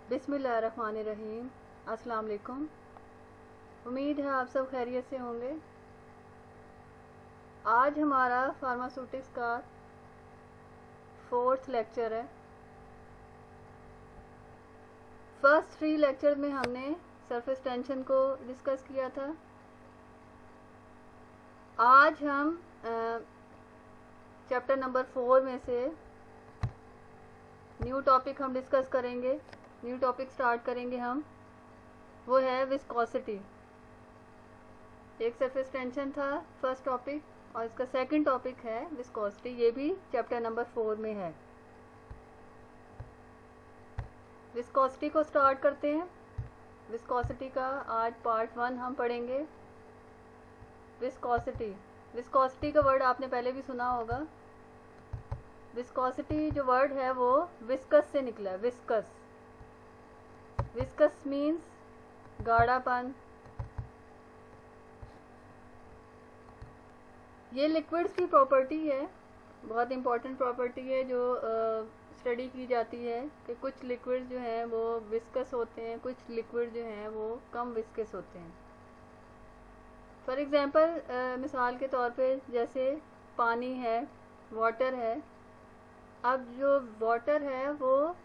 बिस्मिल्लाहिर्रहमानिर्रहीम। अस्सलाम वालेकुम। उम्मीद है आप सब खैरियत से होंगे। आज हमारा फार्मास्यूटिक्स का 4th लेक्चर है। फर्स्ट 3 लेक्चर में हमने सरफेस टेंशन को डिस्कस किया था। आज हम चैप्टर नंबर 4 में से न्यू टॉपिक हम डिस्कस करेंगे। न्यू टॉपिक स्टार्ट करेंगे हम, वो है विस्कोसिटी। एक सरफेस टेंशन था फर्स्ट टॉपिक और इसका सेकंड टॉपिक है विस्कोसिटी। ये भी चैप्टर नंबर 4 में है। विस्कोसिटी को स्टार्ट करते हैं। विस्कोसिटी का आज पार्ट 1 हम पढ़ेंगे। विस्कोसिटी का वर्ड आपने पहले भी सुना होगा। विस्कोसिटी जो वर्ड है वो विस्कस से निकला है। विस्कस मीन्स गाढ़ापन। ये लिक्विड्स की प्रॉपर्टी है, बहुत इंपॉर्टेंट प्रॉपर्टी है जो स्टडी की जाती है कि कुछ लिक्विड्स जो हैं वो विस्कस होते हैं, कुछ लिक्विड जो हैं वो कम विस्कस होते हैं। फॉर एग्जांपल मिसाल के तौर पे जैसे पानी है, वाटर है। अब जो वाटर है वो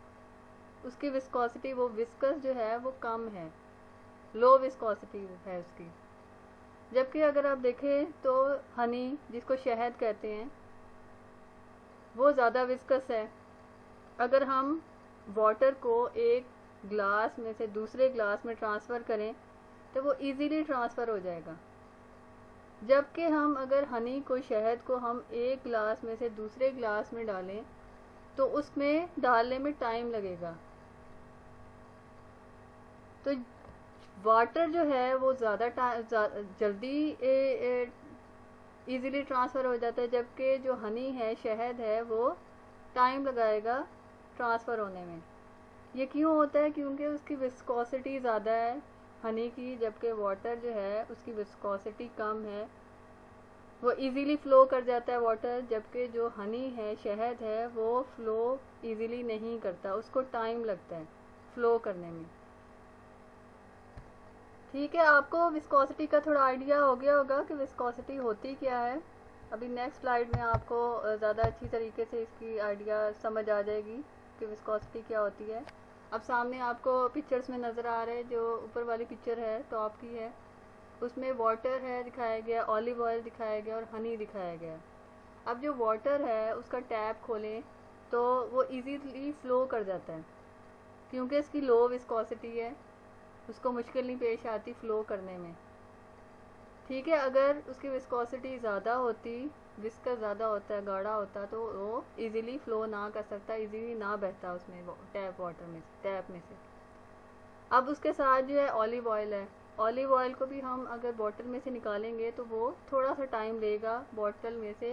उसकी विस्कोसिटी, वो विस्कस जो है वो कम है, लो विस्कोसिटी है उसकी। जबकि अगर आप देखें तो हनी, जिसको शहद कहते हैं, वो ज़्यादा विस्कस है। अगर हम वाटर को एक ग्लास में से दूसरे ग्लास में ट्रांसफ़र करें तो वो इजीली ट्रांसफ़र हो जाएगा। जबकि हम अगर हनी को, शहद को हम एक ग्लास में से दूसरे ग्लास में डालें तो उसमें डालने में टाइम लगेगा। तो वाटर जो है वो ज़्यादा जल्दी इजीली ट्रांसफ़र हो जाता है, जबकि जो हनी है, शहद है, वो टाइम लगाएगा ट्रांसफ़र होने में। ये क्यों होता है? क्योंकि उसकी विस्कोसिटी ज़्यादा है हनी की, जबकि वाटर जो है उसकी विस्कोसिटी कम है। वो इजीली फ़्लो कर जाता है वाटर, जबकि जो हनी है, शहद है, वो फ़्लो इजीली नहीं करता, उसको टाइम लगता है फ़्लो करने में। ठीक है, आपको विस्कोसिटी का थोड़ा आइडिया हो गया होगा कि विस्कोसिटी होती क्या है। अभी नेक्स्ट स्लाइड में आपको ज़्यादा अच्छी तरीके से इसकी आइडिया समझ आ जाएगी कि विस्कोसिटी क्या होती है। अब सामने आपको पिक्चर्स में नज़र आ रहे हैं। जो ऊपर वाली पिक्चर है, टॉप की है, उसमें वाटर है दिखाया गया, ऑलिव ऑयल दिखाया गया और हनी दिखाया गया। अब जो वाटर है उसका टैप खोलें तो वो इजीली फ़्लो कर जाता है, क्योंकि इसकी लो विस्कोसिटी है, उसको मुश्किल नहीं पेश आती फ़्लो करने में। ठीक है, अगर उसकी विस्कोसिटी ज़्यादा होती, विस्कस ज़्यादा होता है, गाढ़ा होता, तो वो इजीली फ़्लो ना कर सकता, इजीली ना बहता उसमें, टैप में से। अब उसके साथ जो है ऑलिव ऑयल है। ऑलिव ऑयल को भी हम अगर बॉटल में से निकालेंगे तो वो थोड़ा सा टाइम लेगा बॉटल में से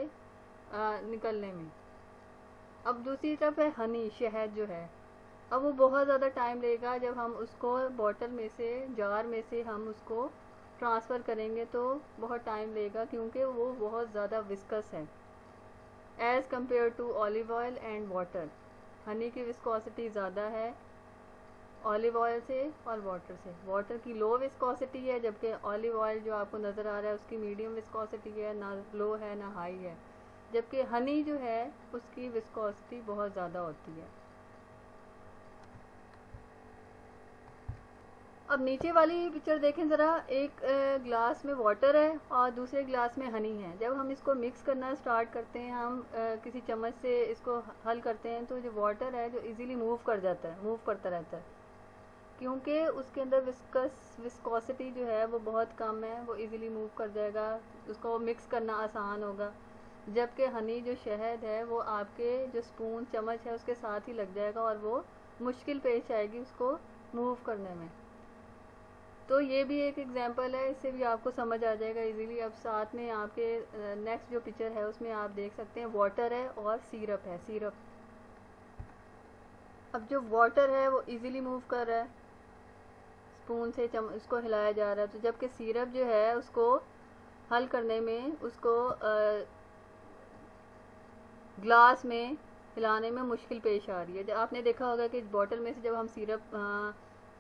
निकलने में। अब दूसरी तरफ है हनी, शहद जो है। अब वो बहुत ज़्यादा टाइम लेगा। जब हम उसको बॉटल में से, जार में से हम उसको ट्रांसफ़र करेंगे तो बहुत टाइम लेगा, क्योंकि वो बहुत ज़्यादा विस्कस है as compare to olive oil and water. Honey की विस्कोसिटी ज़्यादा है ऑलिव ऑयल से और वाटर से। वाटर की लो विस्कोसिटी है, जबकि ऑलिव ऑयल जो आपको नज़र आ रहा है उसकी मीडियम विस्कोसिटी है, ना लो है ना हाई है। जबकि हनी जो है उसकी विस्कोसिटी बहुत ज़्यादा होती है। अब नीचे वाली पिक्चर देखें ज़रा। एक ग्लास में वाटर है और दूसरे ग्लास में हनी है। जब हम इसको मिक्स करना स्टार्ट करते हैं, हम किसी चम्मच से इसको हल करते हैं, तो जो वाटर है जो इजीली मूव करता रहता है, क्योंकि उसके अंदर विस्कोसिटी जो है वो बहुत कम है, वो इजीली मूव कर जाएगा, उसको मिक्स करना आसान होगा। जबकि हनी जो शहद है वो आपके जो स्पून, चम्मच है, उसके साथ ही लग जाएगा और वो मुश्किल पेश आएगी उसको मूव करने में। तो ये भी एक एग्जांपल है, इससे भी आपको समझ आ जाएगा इजीली। अब साथ में आपके नेक्स्ट जो पिक्चर है उसमें आप देख सकते हैं वाटर है और सिरप है, सिरप। अब जो वाटर है वो इजीली मूव कर रहा है, स्पून से उसको हिलाया जा रहा है। तो जबकि सिरप जो है उसको हल करने में, उसको ग्लास में हिलाने में मुश्किल पेश आ रही है। जब आपने देखा होगा कि बॉटल में से जब हम सिरप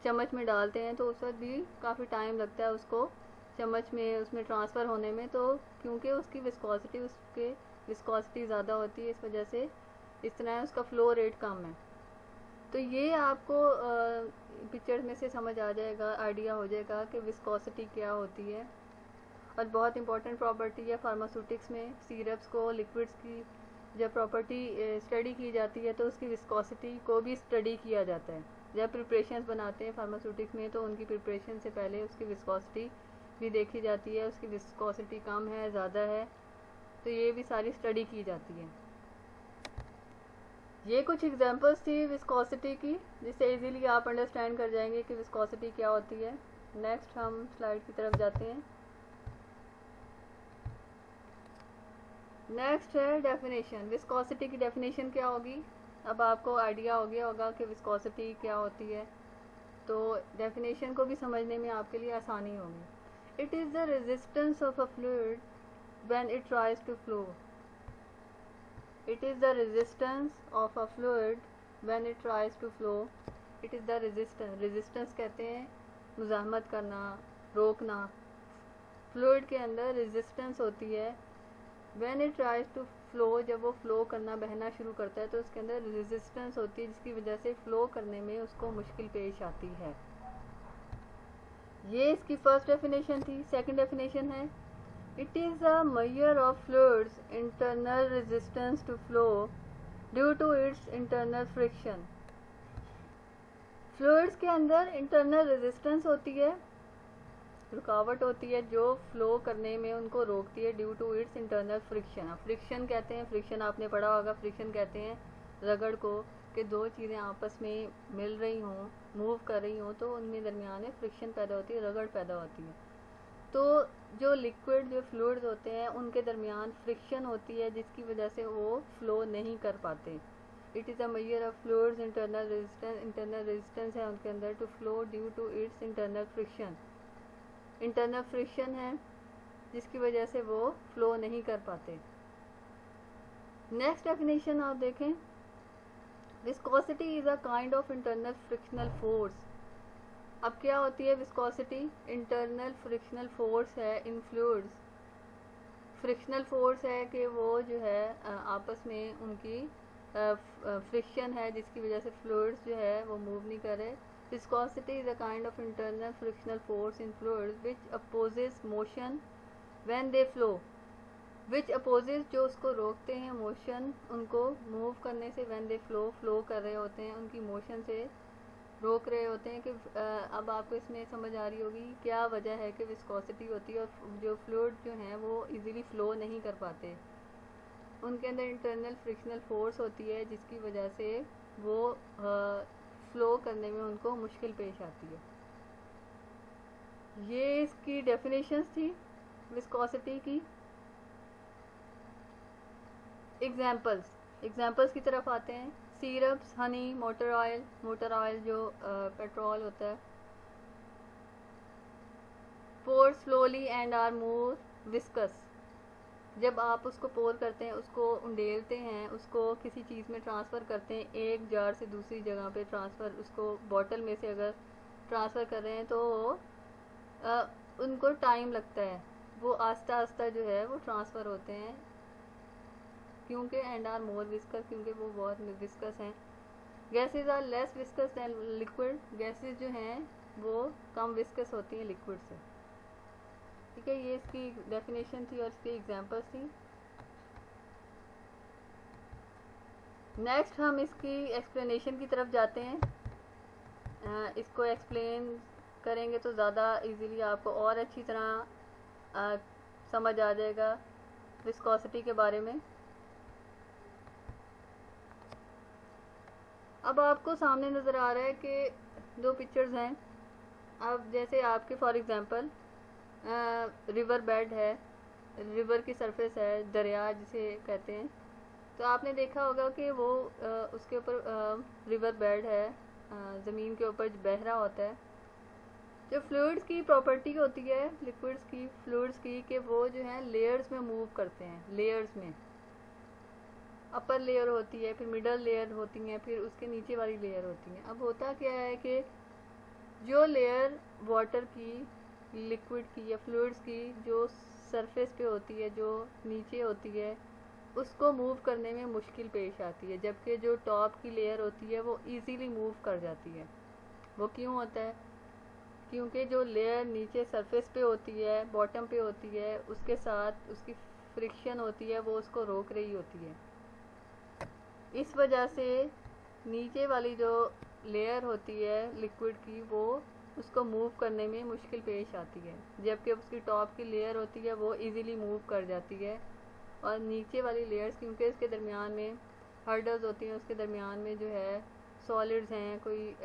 चम्मच में डालते हैं तो उस वक्त भी काफ़ी टाइम लगता है उसको चम्मच में उसमें ट्रांसफ़र होने में, तो क्योंकि उसकी विस्कोसिटी ज़्यादा होती है, इस वजह से इस तरह उसका फ़्लो रेट कम है। तो ये आपको पिक्चर में से समझ आ जाएगा, आइडिया हो जाएगा कि विस्कोसिटी क्या होती है। और बहुत इंपॉर्टेंट प्रॉपर्टी है फार्मास्यूटिक्स में, सिरप्स को, लिक्विड्स की जब प्रॉपर्टी स्टडी की जाती है तो उसकी विस्कोसिटी को भी स्टडी किया जाता है। जब प्रिपरेशंस बनाते हैं फार्मास्यूटिक्स में तो उनकी प्रिपरेशन से पहले उसकी विस्कोसिटी भी देखी जाती है, उसकी विस्कोसिटी कम है, ज़्यादा है, तो ये भी सारी स्टडी की जाती है। ये कुछ एग्जांपल्स थी विस्कोसिटी की, जिससे इजीली आप अंडरस्टैंड कर जाएंगे कि विस्कोसिटी क्या होती है। नेक्स्ट हम स्लाइड की तरफ जाते हैं। नेक्स्ट है डेफिनेशन। विस्कोसिटी की डेफिनेशन क्या होगी? अब आपको आइडिया हो गया होगा कि विस्कोसिटी क्या होती है, तो डेफिनेशन को भी समझने में आपके लिए आसानी होगी। It is the resistance of a fluid when it tries to flow. It is the resistance of a fluid when it tries to flow. It is the resistance. Resistance कहते हैं मुज़ाहमत करना, रोकना। फ्लूइड के अंदर रेजिस्टेंस होती है when it tries to flow, जब वो फ्लो करना, बहना शुरू करता है तो उसके अंदर रेजिस्टेंस होती है जिसकी वजह से फ्लो करने में उसको मुश्किल पेश आती है। ये इसकी फर्स्ट डेफिनेशन थी। सेकंड डेफिनेशन है It is a measure of fluid's internal resistance to flow due to its internal friction. Fluids के अंदर इंटरनल रेजिस्टेंस होती है, रुकावट होती है जो फ्लो करने में उनको रोकती है, due to its internal friction. Friction कहते हैं, फ्रिक्शन आपने पढ़ा होगा, फ्रिक्शन कहते हैं रगड़ को, कि दो चीज़ें आपस में मिल रही हों, मूव कर रही हों, तो उनमें दरमियान में फ्रिक्शन पैदा होती है, रगड़ पैदा होती है। तो जो लिक्विड, जो फ्लूइड्स होते हैं उनके दरमियान फ्रिक्शन होती है जिसकी वजह से वो फ्लो नहीं कर पाते। It is a measure of fluids internal resistance है उनके अंदर to flow due to its internal friction. Internal friction है जिसकी वजह से वो फ्लो नहीं कर पाते। नेक्स्ट डेफिनेशन आप देखें, viscosity is a kind of internal frictional force. अब क्या होती है विस्कोसिटी? इंटरनल फ्रिक्शनल फोर्स है इन फ्लूइड्स। फ्रिक्शनल फोर्स है कि वो जो है आपस में उनकी फ्रिक्शन है जिसकी वजह से फ्लूइड्स जो है वो मूव नहीं कर रहे। Viscosity is a kind of internal frictional force in fluids which opposes motion when they flow. Which opposes, जो उसको रोकते हैं मोशन, उनको मूव करने से, व्हेन दे फ्लो कर रहे होते हैं, उनकी मोशन से रोक रहे होते हैं। कि अब आपको इसमें समझ आ रही होगी क्या वजह है कि विस्कोसिटी होती है और जो फ्लूइड जो हैं वो इजीली फ्लो नहीं कर पाते। उनके अंदर इंटरनल फ्रिक्शनल फोर्स होती है जिसकी वजह से वो फ्लो करने में उनको मुश्किल पेश आती है। ये इसकी डेफिनेशंस थी विस्कोसिटी की। एग्जाम्पल्स की तरफ आते हैं। सिरप्स, हनी, मोटर ऑयल जो पेट्रोल होता है। Pour slowly and are more viscous. जब आप उसको पोर करते हैं, उसको उंडेलते हैं, उसको किसी चीज़ में ट्रांसफ़र करते हैं, एक जार से दूसरी जगह पे ट्रांसफ़र, उसको बॉटल में से अगर ट्रांसफ़र कर रहे हैं तो उनको टाइम लगता है, वो आस्ता आस्ता जो है वो ट्रांसफ़र होते हैं। क्योंकि एंड आर मोर विस्कस, क्योंकि वो बहुत विस्कस हैं। Gases are less viscous than liquid. Gases जो हैं वो कम विस्कस होती हैं लिक्विड से। ठीक है, ये इसकी डेफिनेशन थी और इसकी एग्जांपल्स थी। नेक्स्ट हम इसकी एक्सप्लेनेशन की तरफ जाते हैं। इसको एक्सप्लेन करेंगे तो ज़्यादा इजीली आपको और अच्छी तरह समझ आ जाएगा विस्कोसिटी के बारे में। अब आपको सामने नज़र आ रहा है कि दो पिक्चर्स हैं। अब जैसे आपके फॉर एग्जांपल रिवर बेड है, रिवर की सरफेस है, दरिया जिसे कहते हैं। तो आपने देखा होगा कि वो उसके ऊपर रिवर बेड है, ज़मीन के ऊपर बह रहा होता है। जो फ्लूइड्स की प्रॉपर्टी होती है, लिक्विड्स की, फ्लूइड्स की, कि वो जो है लेयर्स में मूव करते हैं, लेयर्स में। अपर लेयर होती है, फिर मिडल लेयर होती हैं, फिर उसके नीचे वाली लेयर होती हैं। अब होता क्या है कि जो लेयर वाटर की, लिक्विड की या फ्लूइड्स की जो सरफेस पे होती है, जो नीचे होती है, उसको मूव करने में मुश्किल पेश आती है, जबकि जो टॉप की लेयर होती है वो इजीली मूव कर जाती है। वो क्यों होता है? क्योंकि जो लेयर नीचे सरफेस पे होती है, बॉटम पे होती है, उसके साथ उसकी फ्रिक्शन होती है, वो उसको रोक रही होती है। इस वजह से नीचे वाली जो लेयर होती है लिक्विड की, वो उसको मूव करने में मुश्किल पेश आती है, जबकि उसकी टॉप की लेयर होती है वो इजीली मूव कर जाती है। और नीचे वाली लेयर्स, क्योंकि उसके दरमियान में हर्डल्स होती हैं, उसके दरमियान में जो है सॉलिड्स हैं कोई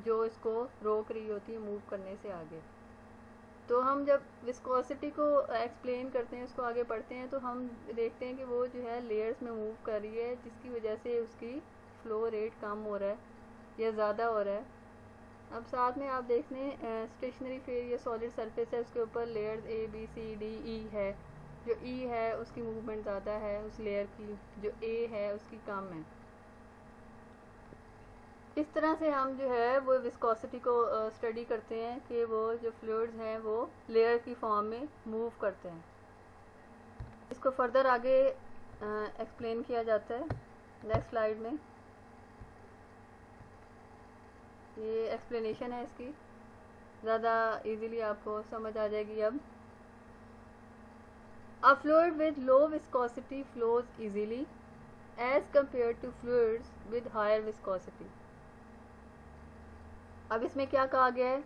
जो इसको रोक रही होती है मूव करने से आगे। तो हम जब विस्कोसिटी को एक्सप्लेन करते हैं, उसको आगे पढ़ते हैं, तो हम देखते हैं कि वो जो है लेयर्स में मूव कर रही है, जिसकी वजह से उसकी फ्लो रेट कम हो रहा है या ज़्यादा हो रहा है। अब साथ में आप देखते हैं स्टेशनरी फेज या सॉलिड सरफेस है, उसके ऊपर layers A B C D E है। जो E है उसकी मूवमेंट ज़्यादा है उस लेयर की, जो A है उसकी कम है। इस तरह से हम जो है वो विस्कोसिटी को स्टडी करते हैं कि वो जो फ्लूइड्स हैं वो लेयर की फॉर्म में मूव करते हैं। इसको फर्दर आगे एक्सप्लेन किया जाता है नेक्स्ट स्लाइड में। ये एक्सप्लेनेशन है इसकी, ज़्यादा इजीली आपको समझ आ जाएगी अब। A fluid with low viscosity flows easily as compared to fluids with higher viscosity. अब इसमें क्या कहा गया है?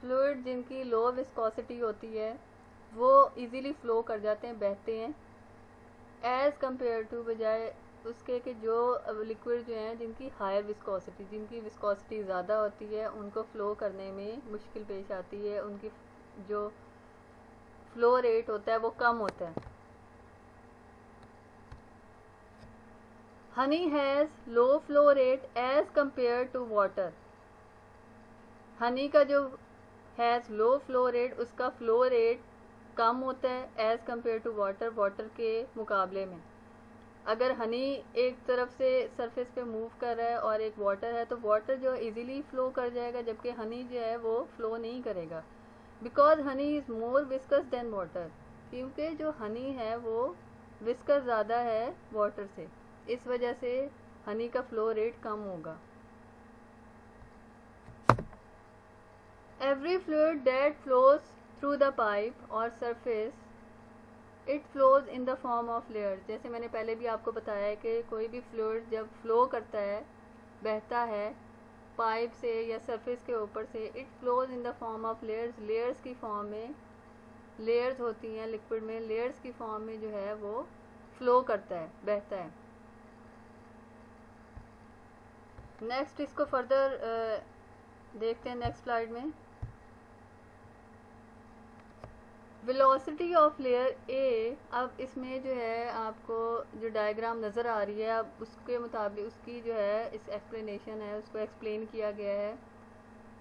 फ्लूइड जिनकी लो विस्कोसिटी होती है वो इजीली फ्लो कर जाते हैं, बहते हैं, एज़ कम्पेयर टू बजाय उसके कि जो लिक्विड जो हैं जिनकी हायर विस्कोसिटी, जिनकी विस्कोसिटी ज़्यादा होती है, उनको फ्लो करने में मुश्किल पेश आती है, उनकी जो फ्लो रेट होता है वो कम होता है। Honey has low flow rate as compare to water. Honey का जो हैज़ लो फ्लो रेट, उसका फ्लो रेट कम होता है as compare to water, water के मुकाबले में। अगर हनी एक तरफ से सरफेस पे मूव कर रहा है और एक वाटर है, तो वाटर जो इजीली फ्लो कर जाएगा, जबकि हनी जो है वो फ्लो नहीं करेगा। Because honey is more viscous than water, क्योंकि जो हनी है वो विस्कस ज़्यादा है वाटर से, इस वजह से हनी का फ्लो रेट कम होगा। Every fluid that flows through the pipe or surface, it flows in the form of layers। जैसे मैंने पहले भी आपको बताया है कि कोई भी फ्लूइड जब फ्लो करता है, बहता है पाइप से या सरफेस के ऊपर से, it flows in the form of layers. Layers की फॉर्म में, लेयर्स होती हैं लिक्विड में, लेयर्स की फॉर्म में जो है वो फ्लो करता है, बहता है। नेक्स्ट इसको फर्दर देखते हैं नेक्स्ट स्लाइड में। वेलोसिटी ऑफ लेयर ए, अब इसमें जो है आपको जो डायग्राम नज़र आ रही है, अब उसके मुताबिक उसकी जो है इस एक्सप्लेनेशन है, उसको एक्सप्लेन किया गया है।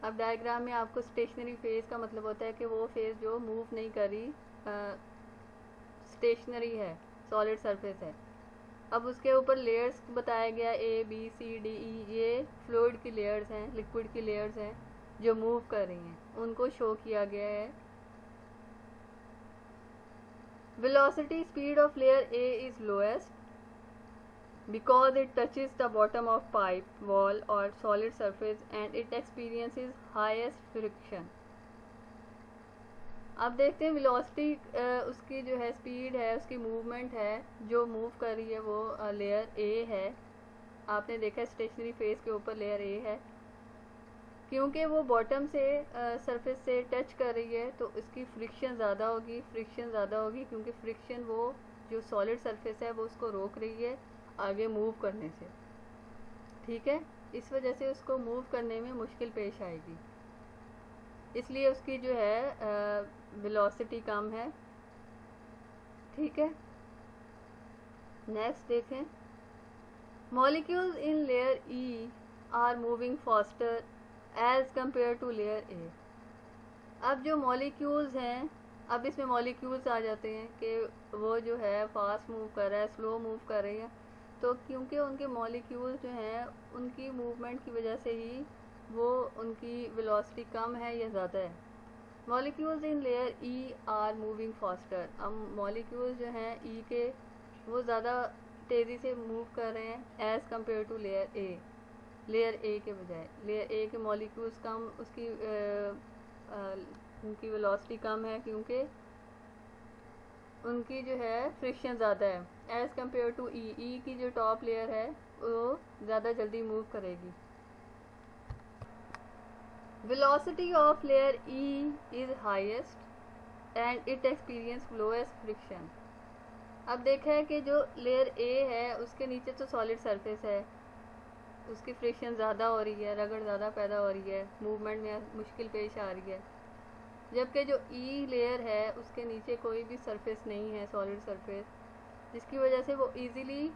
अब डायग्राम में आपको स्टेशनरी फेज का मतलब होता है कि वो फेज जो मूव नहीं कर रही, स्टेशनरी है, सॉलिड सरफेस है। अब उसके ऊपर लेयर्स बताया गया A B C D E, ये फ्लूइड की लेयर्स हैं, लिक्विड की लेयर्स हैं जो मूव कर रही हैं, उनको शो किया गया है। Velocity speed of layer A is lowest because it touches the bottom of pipe, wall or solid surface and it experiences highest friction। अब देखते हैं वेलोसिटी, उसकी जो है स्पीड है, उसकी मूवमेंट है, जो मूव कर रही है वो लेयर A है। आपने देखा स्टेशनरी फेस के ऊपर लेयर A है, क्योंकि वो बॉटम से सरफेस से टच कर रही है तो इसकी फ्रिक्शन ज़्यादा होगी। फ्रिक्शन ज़्यादा होगी क्योंकि फ्रिक्शन वो जो सॉलिड सरफेस है वो उसको रोक रही है आगे मूव करने से, ठीक है। इस वजह से उसको मूव करने में मुश्किल पेश आएगी, इसलिए उसकी जो है वेलोसिटी कम है, ठीक है। नेक्स्ट देखें, molecules in layer E are moving faster as compare to layer A। अब जो मॉलिक्यूल्स हैं, अब इसमें मॉलिक्यूल्स आ जाते हैं कि वो जो है फास्ट मूव कर रहा है, स्लो मूव कर रही है। तो क्योंकि उनके मॉलिक्यूल जो हैं उनकी मूवमेंट की वजह से ही वो उनकी वेलोसिटी कम है या ज़्यादा है। Molecules in layer E R moving faster. अब मॉलिक्यूल्स जो हैं ई के वो ज़्यादा तेज़ी से मूव कर रहे हैं as compare to layer A के बजाय। लेयर ए के मॉलिक्यूल्स कम, उसकी उनकी वेलोसिटी कम है क्योंकि उनकी जो है फ्रिक्शन ज़्यादा है एज़ कम्पेयर टू ई की जो टॉप लेयर है वो ज़्यादा जल्दी मूव करेगी। Velocity of layer E is highest and it experience lowest friction. अब देखा है कि जो लेयर ए है उसके नीचे तो सॉलिड सरफेस है, उसकी फ्रिक्शन ज़्यादा हो रही है, रगड़ ज़्यादा पैदा हो रही है, मूवमेंट में मुश्किल पेश आ रही है। जबकि जो ई लेयर है उसके नीचे कोई भी सरफेस नहीं है, सॉलिड सरफेस, जिसकी वजह से वो इजीली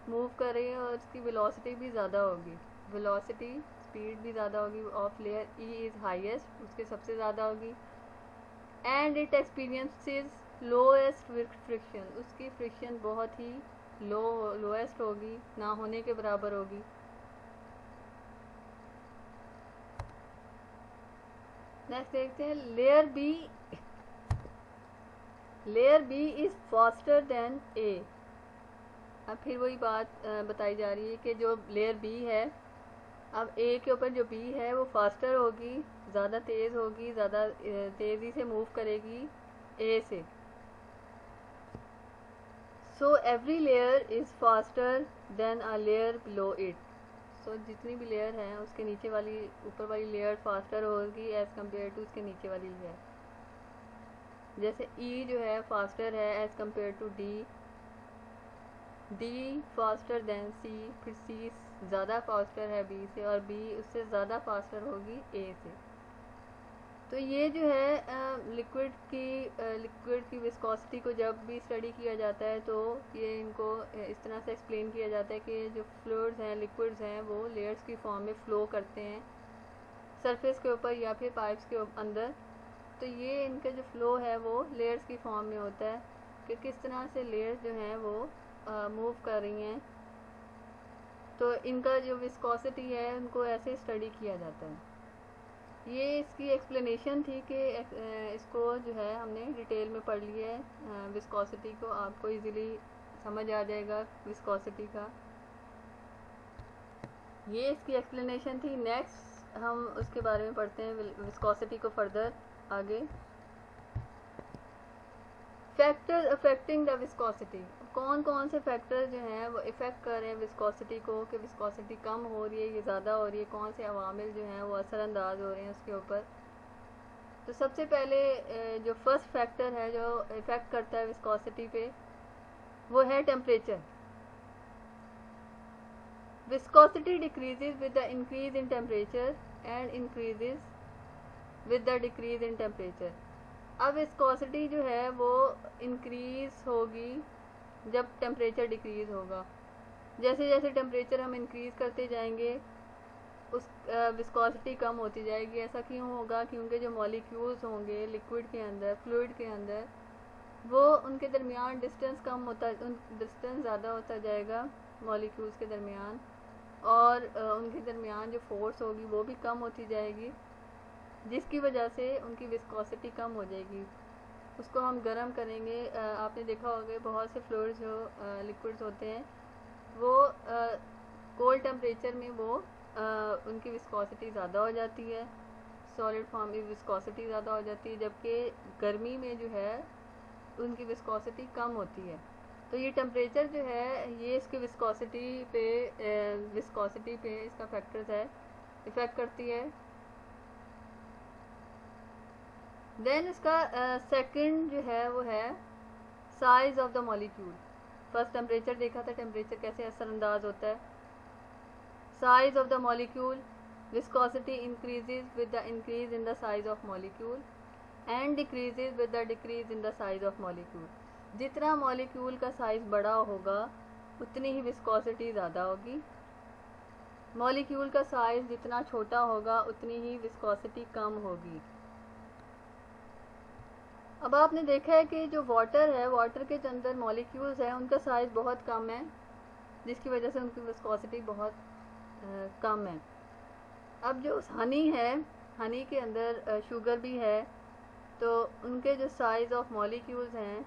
मूव कर रही है और उसकी वेलोसिटी भी ज़्यादा होगी। वेलोसिटी स्पीड भी ज़्यादा होगी of layer E is highest, उसके सबसे ज़्यादा होगी। And it experiences lowest friction, उसकी फ्रिक्शन बहुत ही लोएस्ट होगी, ना होने के बराबर होगी। नेक्स्ट देखते हैं layer B is faster than A. अब फिर वही बात बताई जा रही है कि जो लेयर बी है, अब ए के ऊपर जो बी है वो फास्टर होगी, ज़्यादा तेज़ होगी, ज़्यादा तेज़ी से मूव करेगी ए से। So every layer is faster than a layer below it. So जितनी भी लेयर हैं उसके नीचे वाली, ऊपर वाली लेयर फास्टर होगी एज़ कम्पेयर टू उसके नीचे वाली लेयर। जैसे ई जो है फास्टर है as compare to D faster than C, फिर सी ज़्यादा फास्टर है बी से और बी उससे ज़्यादा फास्टर होगी ए से। तो ये जो है लिक्विड की विस्कोसिटी को जब भी स्टडी किया जाता है तो ये इनको इस तरह से एक्सप्लेन किया जाता है कि जो फ्लूइड्स हैं, लिक्विड्स हैं, वो लेयर्स की फॉर्म में फ़्लो करते हैं सरफेस के ऊपर या फिर पाइप्स के अंदर। तो ये इनका जो फ़्लो है वो लेयर्स की फॉर्म में होता है कि किस तरह से लेयर्स जो हैं वो मूव कर रही हैं। तो इनका जो विस्कोसिटी है उनको ऐसे स्टडी किया जाता है। ये इसकी एक्सप्लेनेशन थी कि इसको जो है हमने डिटेल में पढ़ लिया है विस्कोसिटी को, आपको इजीली समझ आ जाएगा विस्कोसिटी का। ये इसकी एक्सप्लेनेशन थी। नेक्स्ट हम उसके बारे में पढ़ते हैं विस्कोसिटी को फर्दर आगे। फैक्टर अफेक्टिंग द विस्कोसिटी, कौन कौन से फैक्टर जो हैं वो इफ़ेक्ट कर रहे हैं विस्कोसिटी को, कि विस्कोसिटी कम हो रही है या ज़्यादा हो रही है, कौन से अवामिल जो हैं वो असरअंदाज हो रहे हैं उसके ऊपर। तो सबसे पहले जो फर्स्ट फैक्टर है जो इफ़ेक्ट करता है विस्कोसिटी पे वो है temperature. Viscosity decreases with the increase in temperature and increases with the decrease in temperature. अब विस्कोसिटी जो है वो इंक्रीज होगी जब टेम्परेचर डिक्रीज़ होगा। जैसे जैसे टेम्परेचर हम इंक्रीज़ करते जाएंगे उस विस्कोसिटी कम होती जाएगी। ऐसा क्यों होगा? क्योंकि जो मॉलिक्यूल्स होंगे लिक्विड के अंदर, फ्लूइड के अंदर, वो उनके दरमियान डिस्टेंस डिस्टेंस ज़्यादा होता जाएगा मॉलिक्यूल्स के दरमियान, और उनके दरमियान जो फोर्स होगी वो भी कम होती जाएगी, जिसकी वजह से उनकी विस्कोसिटी कम हो जाएगी। उसको हम गर्म करेंगे। आपने देखा होगा बहुत से फ्लूइड्स जो लिक्विड्स होते हैं वो कोल्ड टेम्परेचर में वो उनकी विस्कोसिटी ज़्यादा हो जाती है, सॉलिड फॉर्म में विस्कोसिटी ज़्यादा हो जाती है, जबकि गर्मी में जो है उनकी विस्कोसिटी कम होती है। तो ये टेम्परेचर जो है ये इसकी विस्कोसिटी पे इसका फैक्टर्स है, इफ़ेक्ट करती है। देन इसका सेकंड जो है वो है size of the molecule. First temperature देखा था, टेम्परेचर कैसे असरअंदाज होता है। Size of the molecule, viscosity increases with the increase in the size of molecule and decreases with the decrease in the size of molecule. जितना molecule का size बड़ा होगा उतनी ही विस्कोसिटी ज़्यादा होगी। मॉलिक्यूल का साइज़ जितना छोटा होगा उतनी ही विस्कोसिटी कम होगी। अब आपने देखा है कि जो वाटर है, वाटर के अंदर मॉलिक्यूल्स हैं उनका साइज़ बहुत कम है, जिसकी वजह से उनकी विस्कोसिटी बहुत कम है। अब जो हनी है, हनी के अंदर शुगर भी है, तो उनके जो साइज़ ऑफ मॉलिक्यूल्स हैं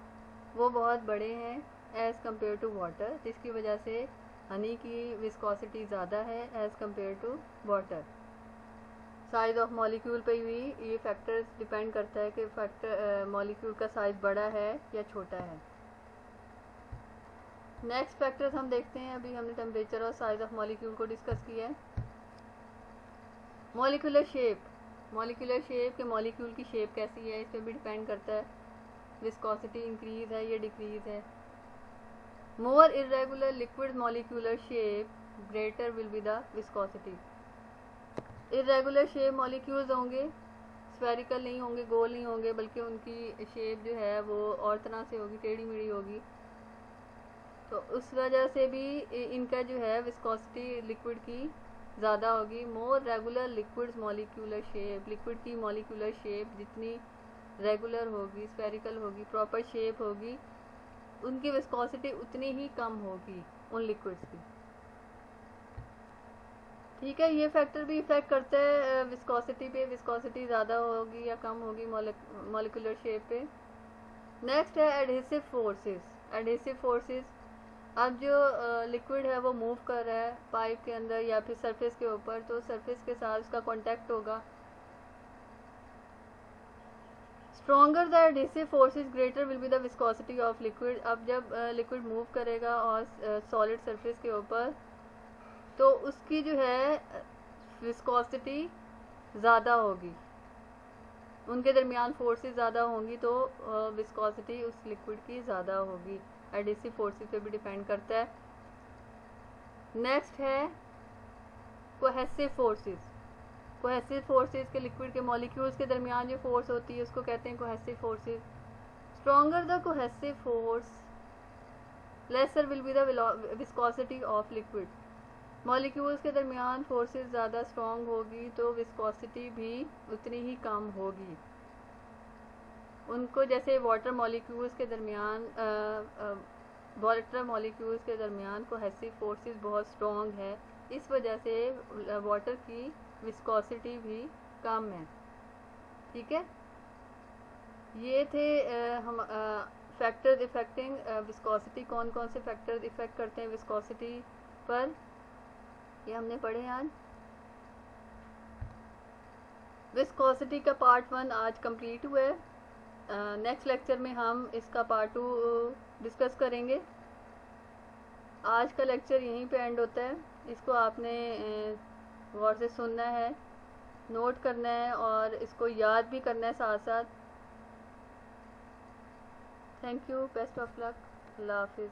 वो बहुत बड़े हैं एज़ कम्पेयर टू वाटर, जिसकी वजह से हनी की विस्कोसिटी ज़्यादा है as compare to water. Size of molecule पे भी ये फैक्टर्स डिपेंड करता है कि फैक्टर मॉलिक्यूल का साइज़ बड़ा है या छोटा है। नेक्स्ट फैक्टर्स हम देखते हैं। अभी हमने टेम्परेचर और साइज़ ऑफ मॉलिक्यूल को डिस्कस किया है। मॉलिक्यूलर शेप, मॉलिक्यूलर शेप के मॉलिक्यूल की शेप कैसी है इस पर भी डिपेंड करता है विस्कोसिटी इंक्रीज़ है या डिक्रीज़ है। More irregular liquid molecular shape greater will be the viscosity. Irregular shape molecules होंगे, स्फेरिकल नहीं होंगे, गोल नहीं होंगे, बल्कि उनकी शेप जो है वो और तरह से होगी, टेढ़ी मेढ़ी होगी, तो उस वजह से भी इनका जो है विस्कोसिटी लिक्विड की ज़्यादा होगी। मोर regular liquids molecular shape, liquid की मॉलिक्यूलर शेप जितनी रेगुलर होगी, स्फेरिकल होगी, प्रॉपर शेप होगी, उनकी विस्कोसिटी उतनी ही कम होगी उन लिक्विड्स की। ठीक है, ये फैक्टर भी इफेक्ट करता है विस्कोसिटी पे, विस्कोसिटी ज़्यादा होगी या कम होगी मॉलिक्यूलर शेप पे। नेक्स्ट है एडहेसिव फोर्सेस। एडहेसिव फोर्सेस, अब जो लिक्विड है वो मूव कर रहा है पाइप के अंदर या फिर सरफेस के ऊपर, तो सरफेस के साथ उसका कांटेक्ट होगा। Stronger the adhesive forces greater will be the viscosity of liquid. अब जब लिक्विड मूव करेगा और सॉलिड सरफेस के ऊपर, तो उसकी जो है विस्कोसिटी ज़्यादा होगी, उनके दरमियान फोर्सेस ज़्यादा होंगी, तो विस्कोसिटी उस लिक्विड की ज़्यादा होगी। एडहेसिव फोर्सेस पे भी डिपेंड करता है। नेक्स्ट है कोहेसिव फोर्सेस। कोहेसिव फोर्सेस के लिक्विड के मॉलिक्यूल्स के दरमियान जो फोर्स होती है उसको कहते हैं cohesive forces. Stronger the cohesive force laser will be the viscosity of liquid. Molecules के दरमियान फोर्सेस ज़्यादा स्ट्रॉन्ग होगी तो विस्कोसिटी भी उतनी ही कम होगी। उनको जैसे वाटर मॉलिक्यूल्स के दरमियान कोहेसिव फोर्सेस बहुत स्ट्रॉन्ग है, इस वजह से वाटर की विस्कोसिटी भी कम है। ठीक है, ये थे हम फैक्टर्स इफेक्टिंग विस्कोसिटी। कौन कौन से फैक्टर्स इफेक्ट करते हैं विस्कोसिटी पर, ये हमने पढ़े आज। विस्कोसिटी का पार्ट 1 आज कंप्लीट हुआ है। नेक्स्ट लेक्चर में हम इसका पार्ट 2 डिस्कस करेंगे। आज का लेक्चर यहीं पे एंड होता है। इसको आपने गौर से सुनना है, नोट करना है और इसको याद भी करना है साथ साथ। Thank you, best of luck, अल्लाह हाफिज़।